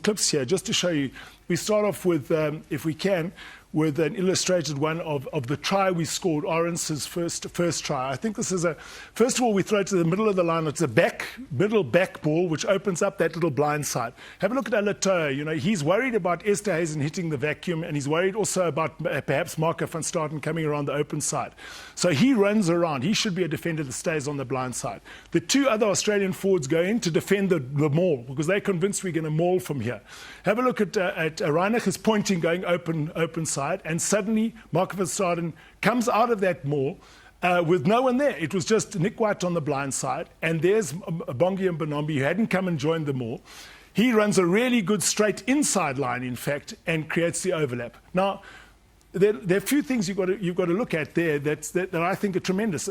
clips here just to show you. We start off with, if we can, with an illustrated one of the try we scored, Orence's first try. I think this is first of all, we throw it to the middle of the line. It's a middle back ball, which opens up that little blind side. Have a look at Alatoa. He's worried about Esterhuizen hitting the vacuum, and he's worried also about perhaps Marco van Staden coming around the open side. So he runs around. He should be a defender that stays on the blind side. The two other Australian forwards go in to defend the maul, because they're convinced we're going to maul from here. Have a look at Reinach is pointing, going open side. And suddenly, Marco van Staden comes out of that maul with no one there. It was just Nick White on the blind side, and there's Bongi and Bonombi, who hadn't come and joined the maul. He runs a really good straight inside line, in fact, and creates the overlap. Now, there are a few things you've got to look at there that I think are tremendous.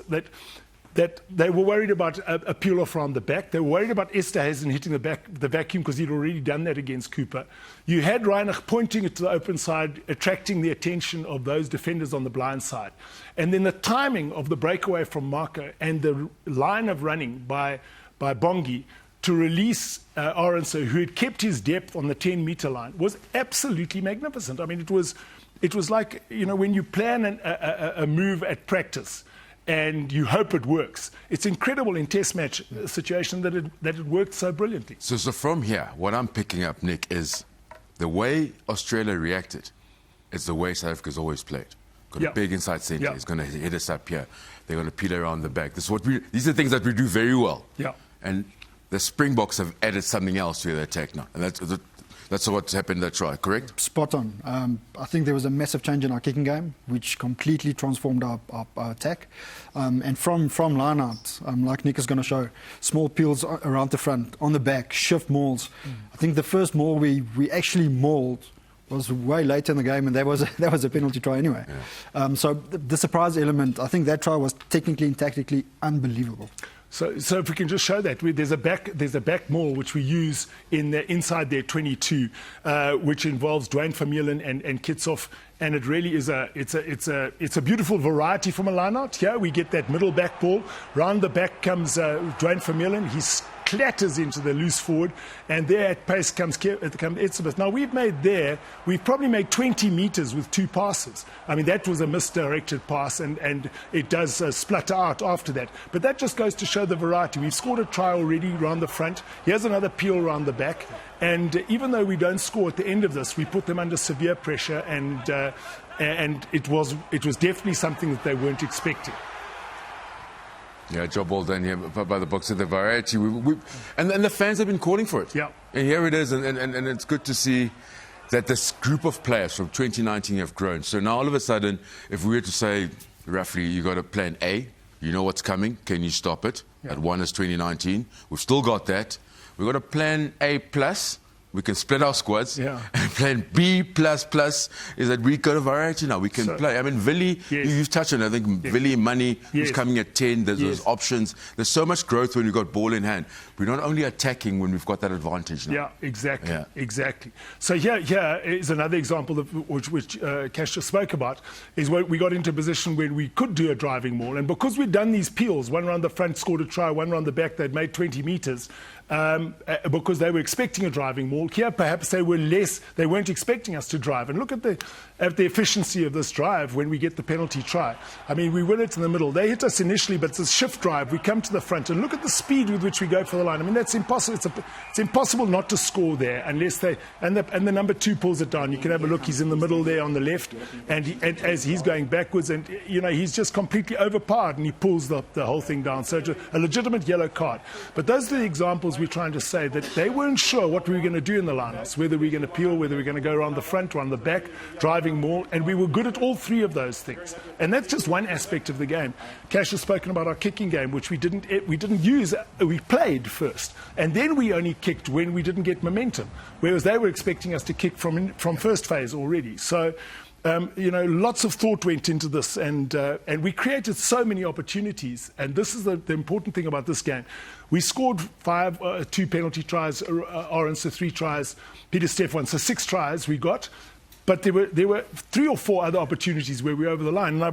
That they were worried about a peel off around the back. They were worried about Esterhuizen hitting the vacuum, because he'd already done that against Cooper. You had Reinach pointing it to the open side, attracting the attention of those defenders on the blind side. And then the timing of the breakaway from Marco and the line of running by Bongi to release Orens, who had kept his depth on the 10-meter line, was absolutely magnificent. I mean, it was like, when you plan a move at practice, and you hope it works. It's incredible in test match situation that it worked so brilliantly. So from here, what I'm picking up, Nick, is the way Australia reacted. It's the way South Africa's always played. Got a big inside centre. He's going to hit us up here. They're going to peel around the back. These are the things that we do very well. Yeah. And the Springboks have added something else to their attack now. And that's what's happened in that try, correct? Spot on. I think there was a massive change in our kicking game, which completely transformed our attack. And from line out, like Nick is going to show, small peels around the front, on the back, shift mauls. I think the first maul we actually mauled was way later in the game, and that was a penalty try anyway. Yeah. So the surprise element, I think that try was technically and tactically unbelievable. So if we can just show that, there's a back maul which we use inside their 22, which involves Dwayne Vermeulen and Kitsoff, and it really is it's a beautiful variety from a line-out. Here we get that middle back ball. Round the back comes Dwayne Vermeulen. He clatters into the loose forward, and there at pace comes Etzebeth. Now we've probably made 20 meters with two passes. I mean, that was a misdirected pass, and it does splutter out after that. But that just goes to show the variety. We've scored a try already around the front. Here's another peel around the back. And even though we don't score at the end of this, we put them under severe pressure, and it was definitely something that they weren't expecting. Yeah, job well done here by the Boks. The variety, and the fans have been calling for it. Yeah, and here it is, and it's good to see that this group of players from 2019 have grown. So now all of a sudden, if we were to say, roughly, you got a plan A, you know what's coming, can you stop it? Yeah. At one is 2019, we've still got that. We've got a plan A plus. We can split our squads. Yeah. And plan B plus is that we got a variety now. We can play. I mean, Vili, you've touched on it. I think Vili Money is coming at 10. There's those options. There's so much growth when you've got ball in hand. We're not only attacking when we've got that advantage now. Yeah, exactly. Yeah. Exactly. So here is another example which Cash just spoke about, is where we got into a position where we could do a driving maul. And because we'd done these peels, one round the front scored a try, one round the back, they'd made 20 meters. Because they were expecting a driving maul. Here, perhaps they weren't expecting us to drive. And look at the efficiency of this drive when we get the penalty try. I mean, we win it in the middle. They hit us initially, but it's a shift drive. We come to the front, and look at the speed with which we go for the line. I mean, that's impossible. It's impossible not to score there unless the number 2 pulls it down. You can have a look. He's in the middle there on the left, and as he's going backwards, and he's just completely overpowered, and he pulls the whole thing down. So a legitimate yellow card. But those are the examples we're trying to say, that they weren't sure what we were going to do in the lineouts, whether we were going to peel, whether we were going to go around the front, around the back, driving more, and we were good at all three of those things. And that's just one aspect of the game. Cash has spoken about our kicking game, which we didn't use. We played first, and then we only kicked when we didn't get momentum, whereas they were expecting us to kick from first phase already. So lots of thought went into this, and we created so many opportunities. And this is the important thing about this game. We scored 2 penalty tries, Oren, so 3 tries, Peter Stephan, so 6 tries we got. But there were 3 or 4 other opportunities where we were over the line. And